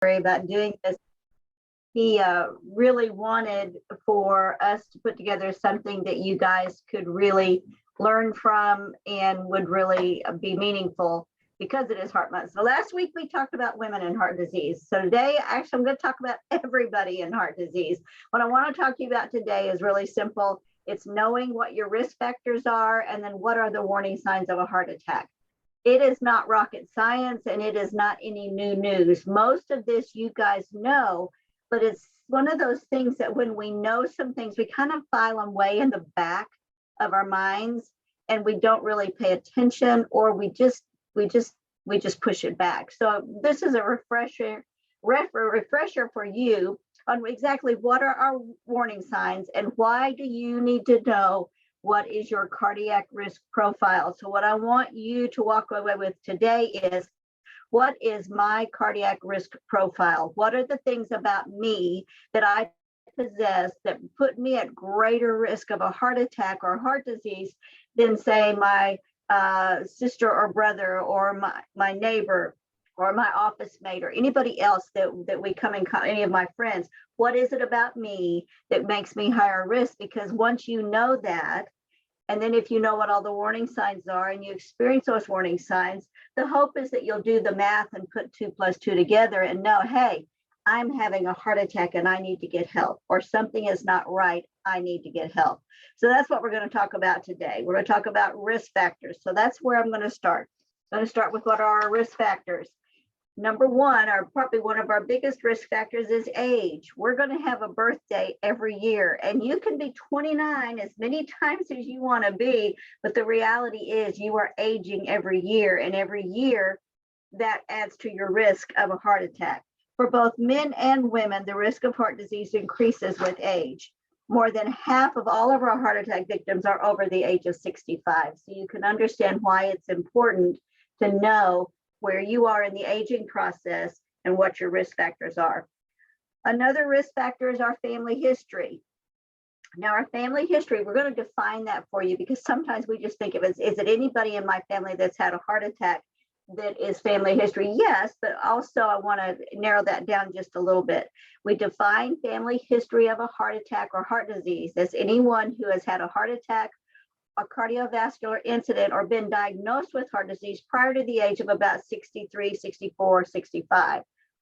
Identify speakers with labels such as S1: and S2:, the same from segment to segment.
S1: about doing this. He really wanted for us to put together something that you guys could really learn from and would really be meaningful because it is Heart Month. So last week we talked about women and heart disease. So today, actually, I'm going to talk about everybody in heart disease. What I want to talk to you about today is really simple. It's knowing what your risk factors are and then what are the warning signs of a heart attack. It is not rocket science and it is not any new news. Most of this you guys know, but it's one of those things that when we know some things, we kind of file them way in the back of our minds and we don't really pay attention, or we just push it back. So this is a refresher for you on exactly what are our warning signs and why do you need to know what is your cardiac risk profile. So what I want you to walk away with today is, what is my cardiac risk profile? What are the things about me that I possess that put me at greater risk of a heart attack or heart disease than, say, my sister or brother or my neighbor or my office mate or anybody else that we come in, any of my friends? What is it about me that makes me higher risk? Because once you know that, and then if you know what all the warning signs are and you experience those warning signs, the hope is that you'll do the math and put 2 + 2 together and know, hey, I'm having a heart attack and I need to get help, or something is not right, I need to get help. So that's what we're going to talk about today. We're going to talk about risk factors. So that's where I'm going to start. I'm going to start with what are our risk factors. Number one, or probably one of our biggest risk factors, is age. We're going to have a birthday every year, and you can be 29 as many times as you want to be, but the reality is you are aging every year, and every year that adds to your risk of a heart attack. For both men and women, the risk of heart disease increases with age. More than half of all of our heart attack victims are over the age of 65. So you can understand why it's important to know where you are in the aging process and what your risk factors are. Another risk factor is our family history. Now, our family history, we're going to define that for you because sometimes we just think of it as, is it anybody in my family that's had a heart attack that is family history? Yes, but also I want to narrow that down just a little bit. We define family history of a heart attack or heart disease as anyone who has had a heart attack, a cardiovascular incident, or been diagnosed with heart disease prior to the age of about 63, 64, 65.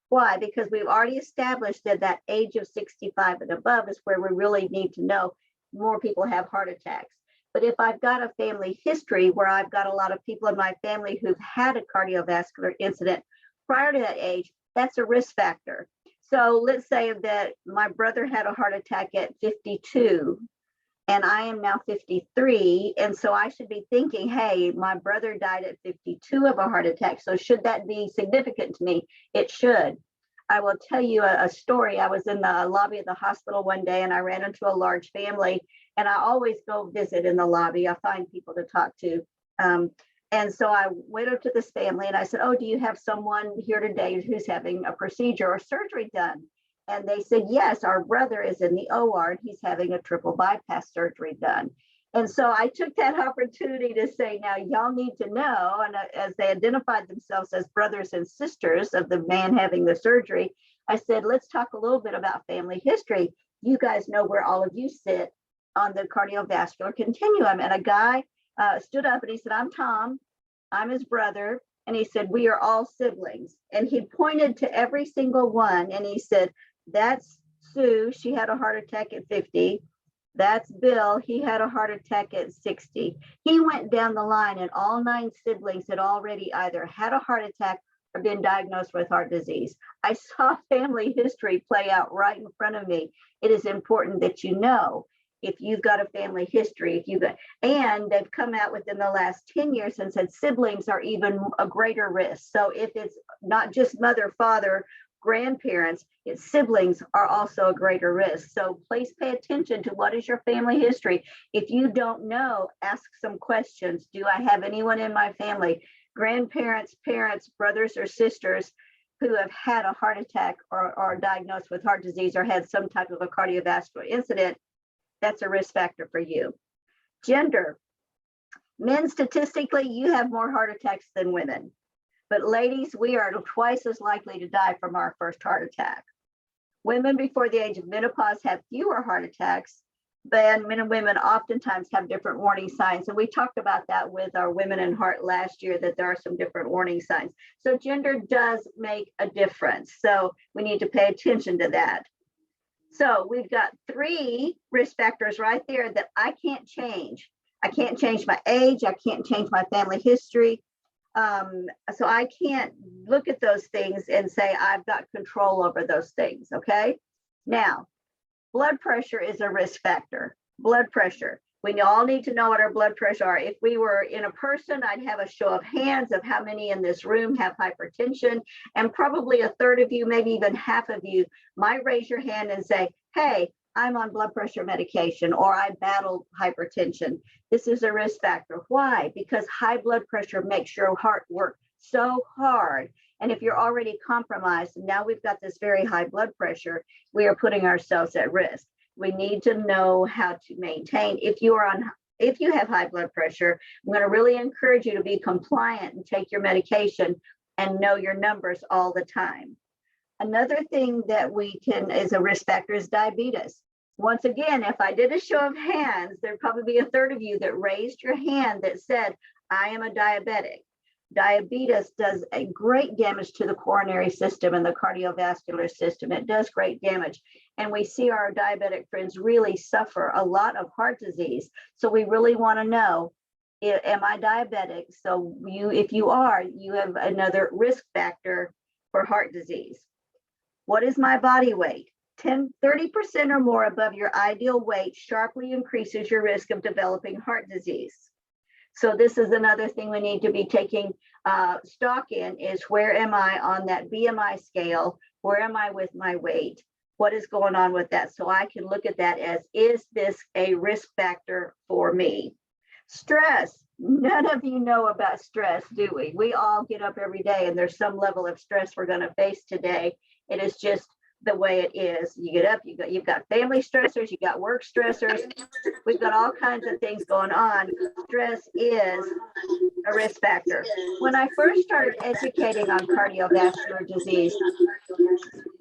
S1: Why? Because we've already established that that age of 65 and above is where we really need to know more people have heart attacks. But if I've got a family history where I've got a lot of people in my family who've had a cardiovascular incident prior to that age, that's a risk factor. So let's say that my brother had a heart attack at 52 and I am now 53. And so I should be thinking, hey, my brother died at 52 of a heart attack. So should that be significant to me? It should. I will tell you a story. I was in the lobby of the hospital one day and I ran into a large family, and I always go visit in the lobby. I find people to talk to. And so I went up to this family and I said, oh, do you have someone here today who's having a procedure or surgery done? And they said, yes, our brother is in the OR and he's having a triple bypass surgery done. And so I took that opportunity to say, now y'all need to know, and as they identified themselves as brothers and sisters of the man having the surgery, I said, let's talk a little bit about family history. You guys know where all of you sit on the cardiovascular continuum. And a guy stood up and he said, I'm Tom, I'm his brother. And he said, we are all siblings. And he pointed to every single one and he said, that's Sue, she had a heart attack at 50. That's Bill, he had a heart attack at 60. He went down the line and all 9 siblings had already either had a heart attack or been diagnosed with heart disease. I saw family history play out right in front of me. It is important that you know if you've got a family history, and they've come out within the last 10 years and said siblings are even a greater risk. So if it's not just mother, father, grandparents, its siblings are also a greater risk. So please pay attention to what is your family history. If you don't know, ask some questions. Do I have anyone in my family, grandparents, parents, brothers or sisters who have had a heart attack or are diagnosed with heart disease or had some type of a cardiovascular incident? That's a risk factor for you. Gender. Men, statistically, you have more heart attacks than women. But ladies, we are twice as likely to die from our first heart attack. Women before the age of menopause have fewer heart attacks, but men and women oftentimes have different warning signs. And we talked about that with our Women in Heart last year, that there are some different warning signs. So gender does make a difference. So we need to pay attention to that. So we've got 3 risk factors right there that I can't change. I can't change my age. I can't change my family history. So I can't look at those things and say I've got control over those things, okay? Now, blood pressure is a risk factor. Blood pressure. We all need to know what our blood pressure are. If we were in a person, I'd have a show of hands of how many in this room have hypertension, and probably a third of you, maybe even half of you might raise your hand and say, hey, I'm on blood pressure medication, or I battle hypertension. This is a risk factor. Why? Because high blood pressure makes your heart work so hard. And if you're already compromised, and now we've got this very high blood pressure, we are putting ourselves at risk. We need to know how to maintain. If you have high blood pressure, I'm going to really encourage you to be compliant and take your medication and know your numbers all the time. Another thing that is a risk factor is diabetes. Once again, if I did a show of hands, there'd probably be a third of you that raised your hand that said, I am a diabetic. Diabetes does a great damage to the coronary system and the cardiovascular system. It does great damage. And we see our diabetic friends really suffer a lot of heart disease. So we really want to know, am I diabetic? So if you are, you have another risk factor for heart disease. What is my body weight? 30% or more above your ideal weight sharply increases your risk of developing heart disease. So this is another thing we need to be taking stock in, is where am I on that BMI scale? Where am I with my weight? What is going on with that? So I can look at that as, is this a risk factor for me? Stress. None of you know about stress, do we? We all get up every day and there's some level of stress we're going to face today. It is just the way it is. You get up, you've got family stressors, you got work stressors. We've got all kinds of things going on. Stress is a risk factor. When I first started educating on cardiovascular disease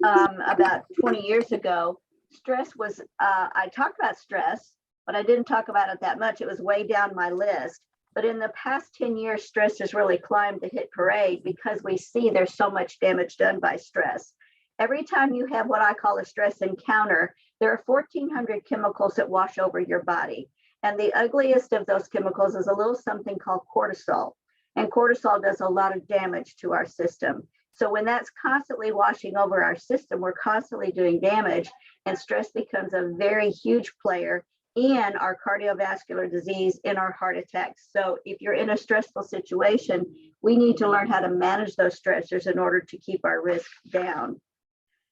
S1: about 20 years ago, stress was, I talked about stress, but I didn't talk about it that much. It was way down my list. But in the past 10 years, stress has really climbed the hit parade because we see there's so much damage done by stress. Every time you have what I call a stress encounter, there are 1,400 chemicals that wash over your body. And the ugliest of those chemicals is a little something called cortisol. And cortisol does a lot of damage to our system. So when that's constantly washing over our system, we're constantly doing damage, and stress becomes a very huge player in our cardiovascular disease, in our heart attacks. So if you're in a stressful situation, we need to learn how to manage those stressors in order to keep our risk down.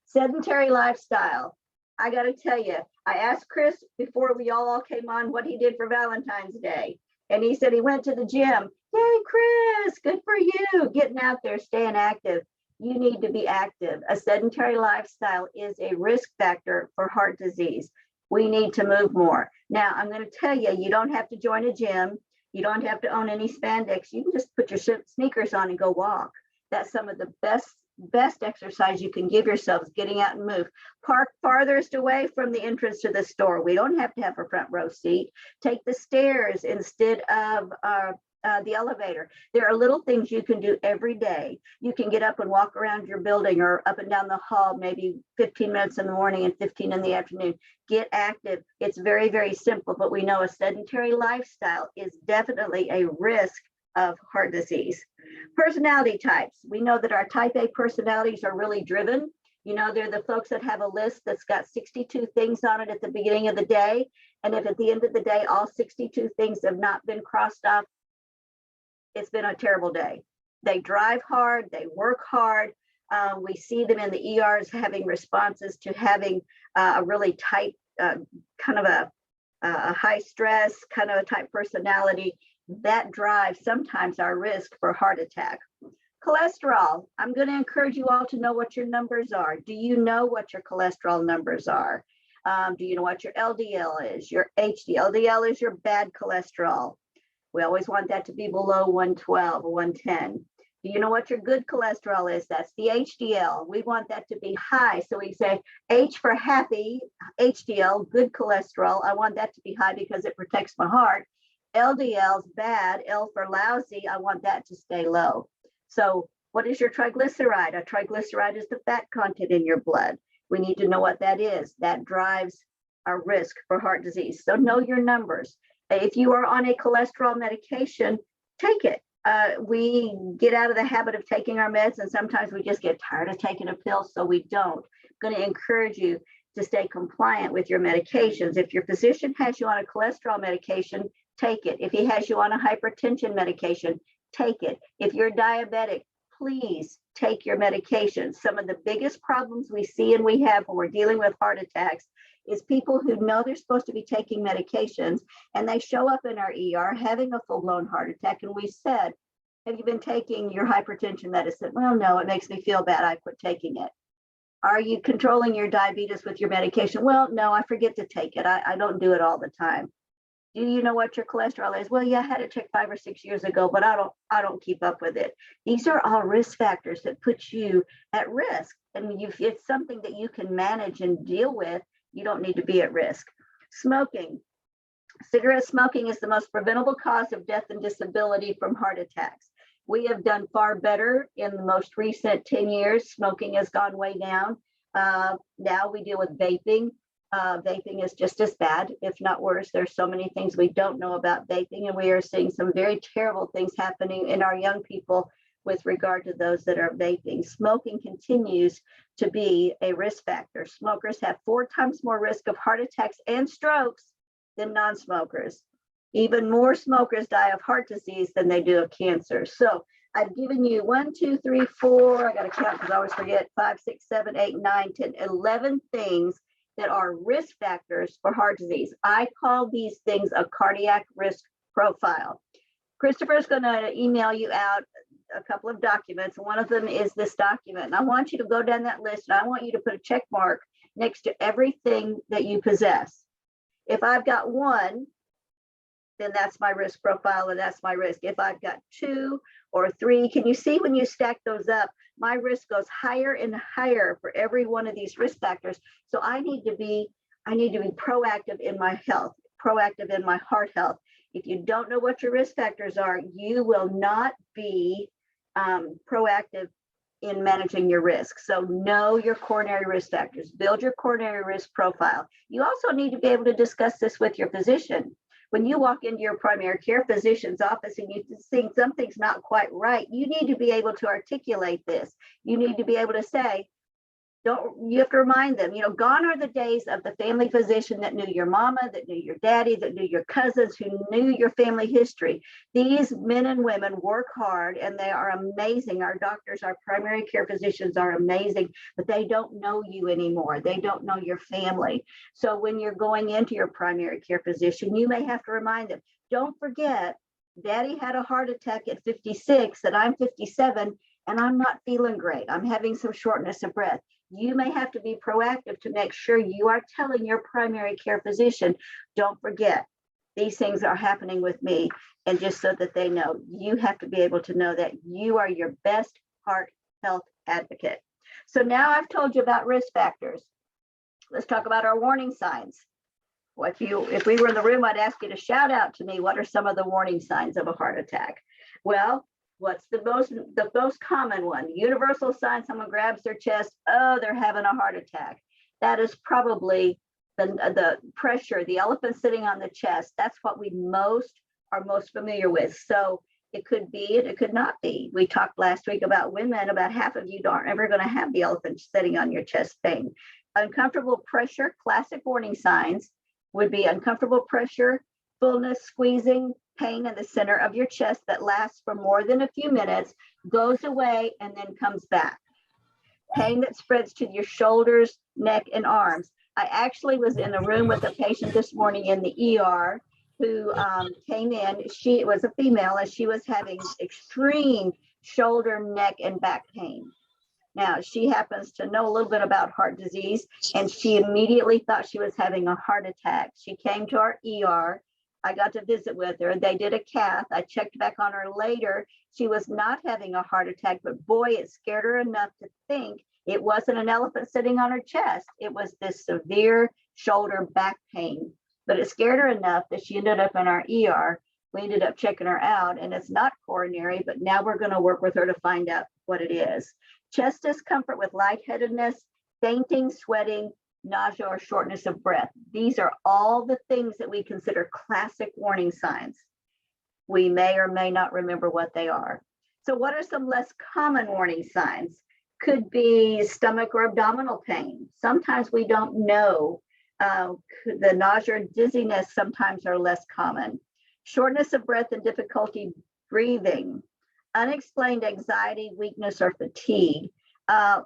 S1: Sedentary lifestyle. I got to tell you, I asked Chris before we all came on what he did for Valentine's Day. And he said he went to the gym. Yay, Chris, good for you. Getting out there, staying active. You need to be active. A sedentary lifestyle is a risk factor for heart disease. We need to move more. Now, I'm going to tell you, you don't have to join a gym. You don't have to own any spandex. You can just put your sneakers on and go walk. That's some of the best exercise you can give yourselves, getting out and move. Park farthest away from the entrance to the store. We don't have to have a front row seat. Take the stairs instead of the elevator. There are little things you can do every day. You can get up and walk around your building or up and down the hall, maybe 15 minutes in the morning and 15 in the afternoon. Get active. It's very, very simple, but we know a sedentary lifestyle is definitely a risk of heart disease. Personality types. We know that our type A personalities are really driven. You know, they're the folks that have a list that's got 62 things on it at the beginning of the day. And if at the end of the day, all 62 things have not been crossed off, it's been a terrible day. They drive hard, they work hard. We see them in the ERs having responses to having a really tight, kind of a high stress, kind of a type personality. That drives sometimes our risk for heart attack. Cholesterol. I'm going to encourage you all to know what your numbers are. Do you know what your cholesterol numbers are? Do you know what your LDL is? Your HDL. LDL is your bad cholesterol. We always want that to be below 112 or 110. Do you know what your good cholesterol is? That's the HDL. We want that to be high. So we say H for happy, HDL, good cholesterol. I want that to be high because it protects my heart. LDL is bad. L for lousy. I want that to stay low. So what is your triglyceride? A triglyceride is the fat content in your blood. We need to know what that is. That drives our risk for heart disease. So know your numbers. If you are on a cholesterol medication, take it. We get out of the habit of taking our meds, and sometimes we just get tired of taking a pill, so we don't. I'm going to encourage you to stay compliant with your medications. If your physician has you on a cholesterol medication, take it. If he has you on a hypertension medication, take it. If you're diabetic, please take your medications. Some of the biggest problems we see and we have when we're dealing with heart attacks is people who know they're supposed to be taking medications and they show up in our ER having a full-blown heart attack. And we said, have you been taking your hypertension medicine? Well, no, it makes me feel bad. I quit taking it. Are you controlling your diabetes with your medication? Well, no, I forget to take it. I don't do it all the time. Do you know what your cholesterol is? Well, yeah, I had it checked 5 or 6 years ago, but I don't keep up with it. These are all risk factors that put you at risk. And if it's something that you can manage and deal with, you don't need to be at risk. Smoking. Cigarette smoking is the most preventable cause of death and disability from heart attacks. We have done far better in the most recent 10 years. Smoking has gone way down. Now we deal with vaping. Vaping is just as bad, if not worse. There's so many things we don't know about vaping, and we are seeing some very terrible things happening in our young people with regard to those that are vaping. Smoking continues to be a risk factor. Smokers have 4 times more risk of heart attacks and strokes than non-smokers. Even more smokers die of heart disease than they do of cancer. So I've given you 1, 2, 3, 4, I got to count because I always forget, 5, 6, 7, 8, 9, 10, 11 things that are risk factors for heart disease. I call these things a cardiac risk profile. Christopher's going to email you out a couple of documents. One of them is this document. And I want you to go down that list and I want you to put a check mark next to everything that you possess. If I've got 1, then that's my risk profile and that's my risk. If I've got 2 or 3, can you see when you stack those up, my risk goes higher and higher for every one of these risk factors. So I need to be proactive in my health, proactive in my heart health. If you don't know what your risk factors are, you will not be proactive in managing your risk. So know your coronary risk factors, build your coronary risk profile. You also need to be able to discuss this with your physician. When you walk into your primary care physician's office and you think something's not quite right, you need to be able to articulate this. You need to be able to say, you have to remind them, gone are the days of the family physician that knew your mama, that knew your daddy, that knew your cousins, who knew your family history. These men and women work hard and they are amazing. Our doctors, our primary care physicians are amazing, but they don't know you anymore. They don't know your family. So when you're going into your primary care physician, you may have to remind them, don't forget, daddy had a heart attack at 56 and I'm 57 and I'm not feeling great. I'm having some shortness of breath. You may have to be proactive to make sure you are telling your primary care physician, don't forget, these things are happening with me. And just so that they know, you have to be able to know that you are your best heart health advocate. So now I've told you about risk factors. Let's talk about our warning signs. If we were in the room, I'd ask you to shout out to me, what are some of the warning signs of a heart attack? Well, what's the most common one? Universal sign, someone grabs their chest, oh, they're having a heart attack. That is probably the pressure, the elephant sitting on the chest. That's what we are most familiar with. So it could be and it could not be. We talked last week about women, about half of you aren't ever going to have the elephant sitting on your chest pain. Uncomfortable pressure, classic warning signs would be uncomfortable pressure, fullness, squeezing, pain in the center of your chest that lasts for more than a few minutes, goes away, and then comes back. Pain that spreads to your shoulders, neck, and arms. I actually was in a room with a patient this morning in the ER who came in. She was a female and she was having extreme shoulder, neck, and back pain. Now, she happens to know a little bit about heart disease, and she immediately thought she was having a heart attack. She came to our ER. I got to visit with her. They did a cath. I checked back on her later. She was not having a heart attack, but boy, it scared her enough to think it wasn't an elephant sitting on her chest. It was this severe shoulder back pain. But it scared her enough that she ended up in our ER. We ended up checking her out, and it's not coronary, but now we're going to work with her to find out what it is. Chest discomfort with lightheadedness, fainting, sweating, nausea, or shortness of breath. These are all the things that we consider classic warning signs. We may or may not remember what they are. So what are some less common warning signs? Could be stomach or abdominal pain. Sometimes we don't know. The nausea and dizziness sometimes are less common. Shortness of breath and difficulty breathing. Unexplained anxiety, weakness, or fatigue.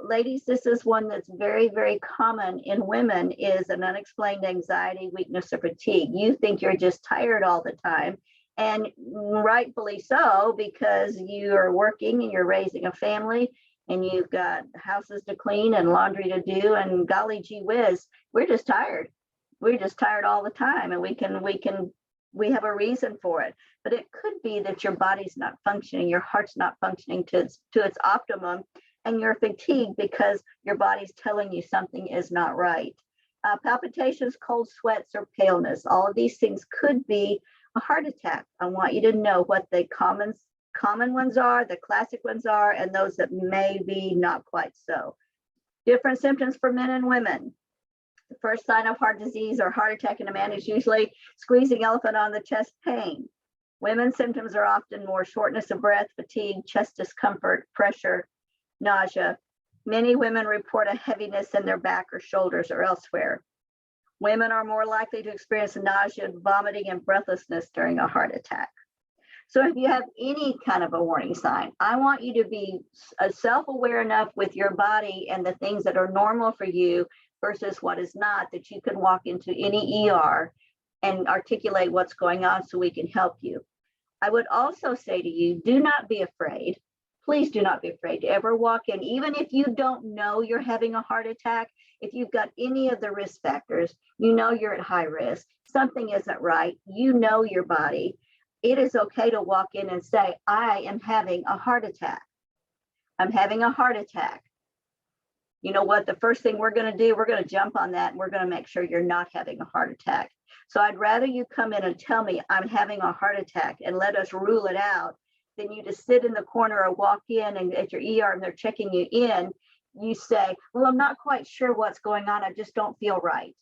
S1: Ladies, this is one that's very, very common in women, is an unexplained anxiety, weakness, or fatigue. You think you're just tired all the time, and rightfully so, because you are working and you're raising a family and you've got houses to clean and laundry to do, and golly gee whiz, we're just tired. We're just tired all the time, and we have a reason for it. But it could be that your body's not functioning, your heart's not functioning to its optimum, and you're fatigued because your body's telling you something is not right. Palpitations, cold sweats, or paleness. All of these things could be a heart attack. I want you to know what the common ones are, the classic ones are, and those that may be not quite so. Different symptoms for men and women. The first sign of heart disease or heart attack in a man is usually squeezing elephant on the chest pain. Women's symptoms are often more shortness of breath, fatigue, chest discomfort, pressure, nausea. Many women report a heaviness in their back or shoulders or elsewhere. Women are more likely to experience nausea, vomiting, and breathlessness during a heart attack. So if you have any kind of a warning sign, I want you to be self-aware enough with your body and the things that are normal for you versus what is not, that you can walk into any ER and articulate what's going on so we can help you. I would also say to you, do not be afraid. Please do not be afraid to ever walk in, even if you don't know you're having a heart attack. If you've got any of the risk factors, you know you're at high risk, something isn't right, you know your body. It is okay to walk in and say, I am having a heart attack. I'm having a heart attack. You know what? The first thing we're going to do, we're going to jump on that and we're going to make sure you're not having a heart attack. So I'd rather you come in and tell me I'm having a heart attack and let us rule it out than you just sit in the corner or walk in and at your ER and they're checking you in. You say, well, I'm not quite sure what's going on. I just don't feel right.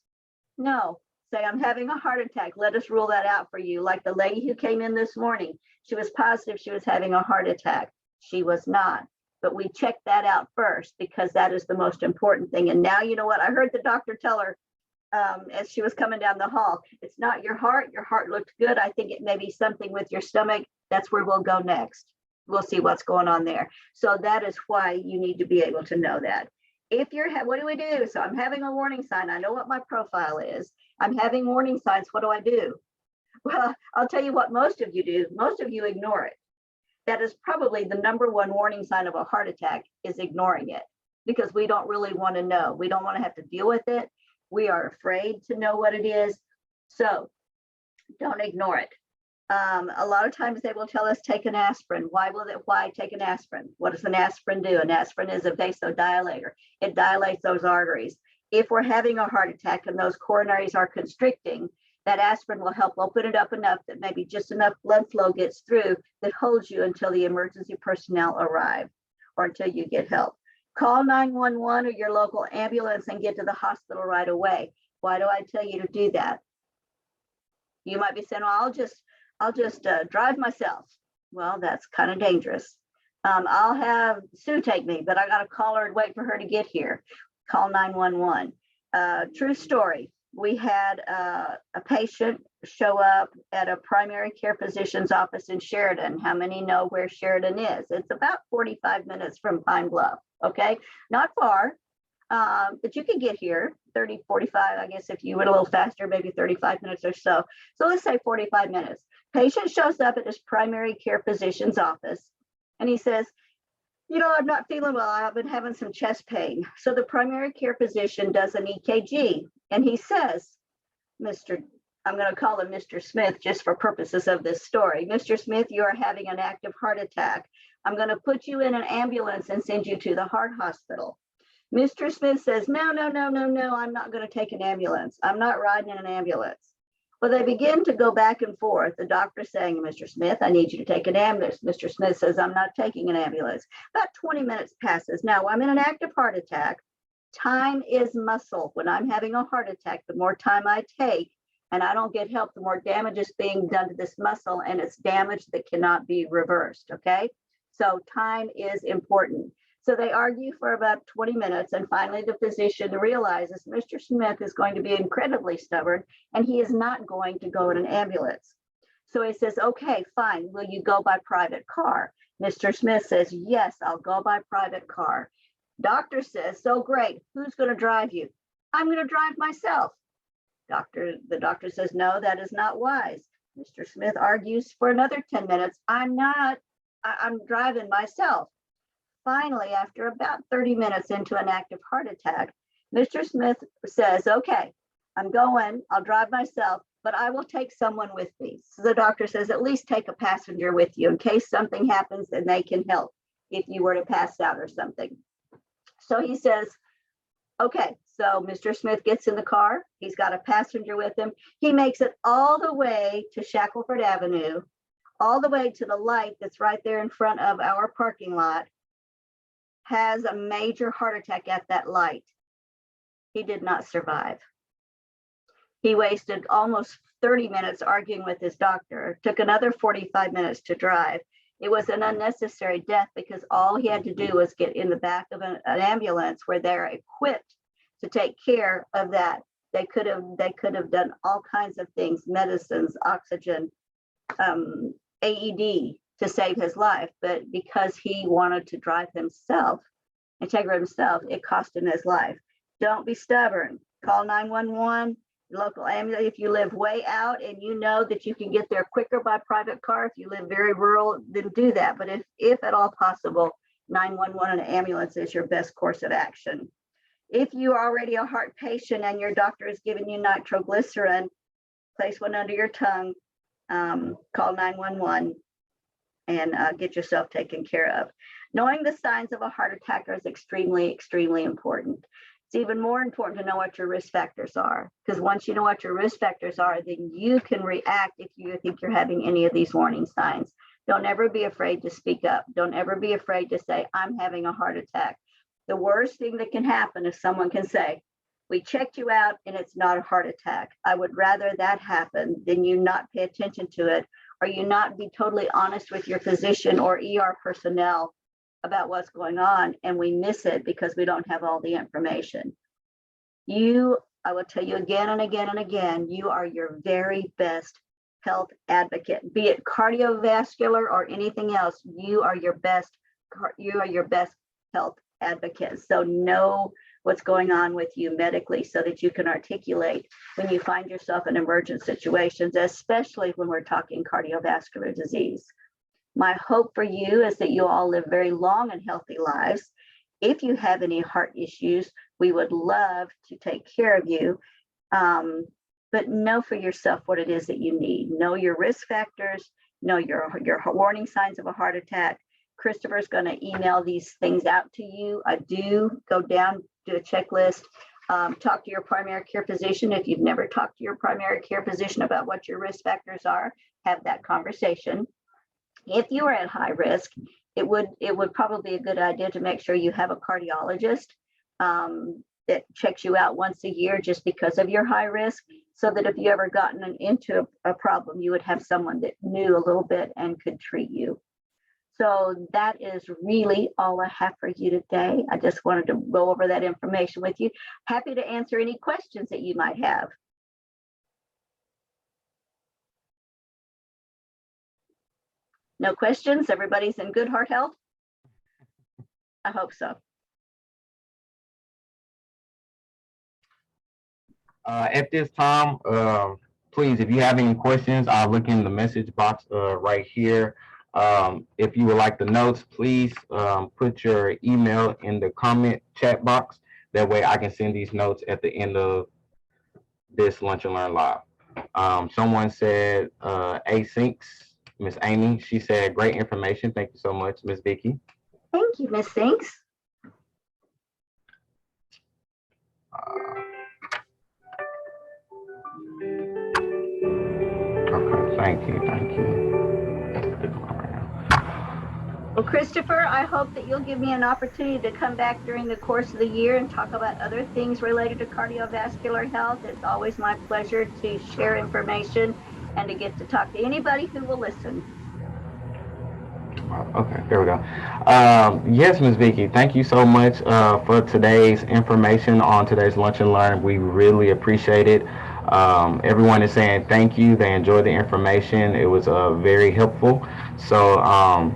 S1: No, say I'm having a heart attack. Let us rule that out for you. Like the lady who came in this morning, she was positive she was having a heart attack. She was not. But we checked that out first because that is the most important thing. And now, you know what? I heard the doctor tell her as she was coming down the hall, it's not your heart. Your heart looked good. I think it may be something with your stomach. That's where we'll go next. We'll see what's going on there. So that is why you need to be able to know that. If you're, what do we do? So I'm having a warning sign. I know what my profile is. I'm having warning signs. What do I do? Well, I'll tell you what most of you do. Most of you ignore it. That is probably the number one warning sign of a heart attack, is ignoring it, because we don't really want to know. We don't want to have to deal with it. We are afraid to know what it is. So don't ignore it. A lot of times they will tell us take an aspirin. Why take an aspirin? What does an aspirin do? An aspirin is a vasodilator. It dilates those arteries. If we're having a heart attack and those coronaries are constricting, that aspirin will help open it up enough that maybe just enough blood flow gets through that holds you until the emergency personnel arrive or until you get help. Call 911 or your local ambulance and get to the hospital right away. Why do I tell you to do that? You might be saying, well, I'll just drive myself. Well, that's kind of dangerous. I'll have Sue take me, but I got to call her and wait for her to get here. Call 911. True story. We had a patient show up at a primary care physician's office in Sheridan. How many know where Sheridan is? It's about 45 minutes from Pine Bluff, okay? Not far, but you can get here 30, 45, I guess if you went a little faster, maybe 35 minutes or so. So let's say 45 minutes. Patient shows up at his primary care physician's office and he says, you know, I'm not feeling well. I've been having some chest pain. So the primary care physician does an EKG and he says, Mr. I'm going to call him Mr. Smith just for purposes of this story. Mr. Smith, you are having an active heart attack. I'm going to put you in an ambulance and send you to the heart hospital. Mr. Smith says, no, no, no, no, no, I'm not going to take an ambulance. I'm not riding in an ambulance. Well, they begin to go back and forth. The doctor saying, Mr. Smith, I need you to take an ambulance. Mr. Smith says, I'm not taking an ambulance. About 20 minutes passes. Now, I'm in an active heart attack. Time is muscle. When I'm having a heart attack, the more time I take and I don't get help, the more damage is being done to this muscle, and it's damage that cannot be reversed, okay? So time is important. So they argue for about 20 minutes, and finally the physician realizes Mr. Smith is going to be incredibly stubborn, and he is not going to go in an ambulance. So he says, okay, fine, will you go by private car? Mr. Smith says, yes, I'll go by private car. Doctor says, so great, who's going to drive you? I'm going to drive myself. The doctor says, no, that is not wise. Mr. Smith argues for another 10 minutes. I'm driving myself. Finally, after about 30 minutes into an active heart attack, Mr. Smith says, okay, I'll drive myself, but I will take someone with me. So the doctor says, at least take a passenger with you in case something happens and they can help if you were to pass out or something. So he says, okay, so Mr. Smith gets in the car. He's got a passenger with him. He makes it all the way to Shackelford Avenue, all the way to the light that's right there in front of our parking lot, has a major heart attack at that light. He did not survive. He wasted almost 30 minutes arguing with his doctor, took another 45 minutes to drive. It was an unnecessary death because all he had to do was get in the back of an ambulance where they're equipped to take care of that. They could have done all kinds of things, medicines, oxygen, AED to save his life. But because he wanted to drive himself, integrate himself, it cost him his life. Don't be stubborn. Call 911. Local ambulance. If you live way out and you know that you can get there quicker by private car, if you live very rural, then do that. But if at all possible, 911 and an ambulance is your best course of action. If you are already a heart patient and your doctor is giving you nitroglycerin, place one under your tongue, call 911 and get yourself taken care of. Knowing the signs of a heart attack is extremely, extremely important. It's even more important to know what your risk factors are, because once you know what your risk factors are, then you can react if you think you're having any of these warning signs. Don't ever be afraid to speak up. Don't ever be afraid to say, I'm having a heart attack. The worst thing that can happen is someone can say, we checked you out and it's not a heart attack. I would rather that happen than you not pay attention to it, or you not be totally honest with your physician or ER personnel about what's going on, and we miss it because we don't have all the information. I will tell you again and again and again, you are your very best health advocate, be it cardiovascular or anything else. You are your best health advocate. So know what's going on with you medically so that you can articulate when you find yourself in emergent situations, especially when we're talking cardiovascular disease. My hope for you is that you all live very long and healthy lives. If you have any heart issues, we would love to take care of you. But know for yourself what it is that you need. Know your risk factors, know your warning signs of a heart attack. Christopher's going to email these things out to you. I do go down, do a checklist. Talk to your primary care physician. If you've never talked to your primary care physician about what your risk factors are, have that conversation. If you are at high risk, it would probably be a good idea to make sure you have a cardiologist that checks you out once a year just because of your high risk, so that if you ever gotten into a problem, you would have someone that knew a little bit and could treat you. So that is really all I have for you today. I just wanted to go over that information with you. Happy to answer any questions that you might have. No questions? Everybody's in good heart health? I hope so.
S2: At this time, please, if you have any questions, I'll look in the message box right here. If you would like the notes, please put your email in the comment chat box. That way I can send these notes at the end of this Lunch and Learn Live. Someone said asyncs. Miss Amy, she said great information. Thank you so much, Miss Vicky.
S1: Thank you, Miss Sinks.
S2: Okay, thank you, thank you.
S1: Well, Christopher, I hope that you'll give me an opportunity to come back during the course of the year and talk about other things related to cardiovascular health. It's always my pleasure to share information and to get to talk to anybody who will listen.
S2: Okay, there we go. Yes, Ms. Vicky, thank you so much for today's information on today's Lunch and Learn. We really appreciate it. Everyone is saying thank you. They enjoyed the information. It was very helpful. So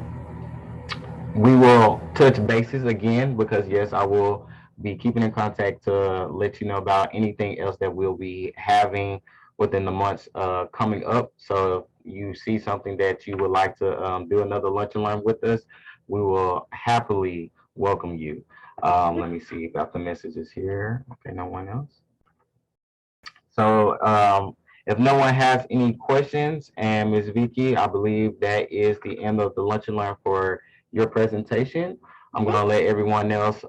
S2: we will touch bases again because, yes, I will be keeping in contact to let you know about anything else that we'll be having within the months coming up. So if you see something that you would like to do another lunch and learn with us, we will happily welcome you. Let me see about the messages here. Okay, no one else. So if no one has any questions, and Ms. Vicky, I believe that is the end of the lunch and learn for your presentation. I'm going to let everyone else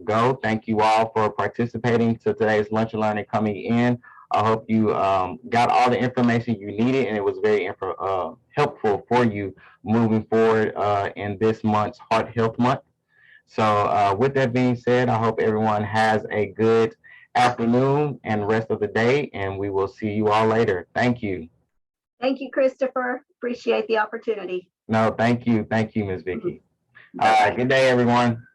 S2: go. Thank you all for participating to today's lunch and learn and coming in. I hope you got all the information you needed, and it was very helpful for you moving forward in this month's Heart Health Month. So with that being said, I hope everyone has a good afternoon and rest of the day, and we will see you all later. Thank you.
S1: Thank you, Christopher. Appreciate the opportunity.
S2: No, thank you. Thank you, Ms. Vicky. All right, good day, everyone.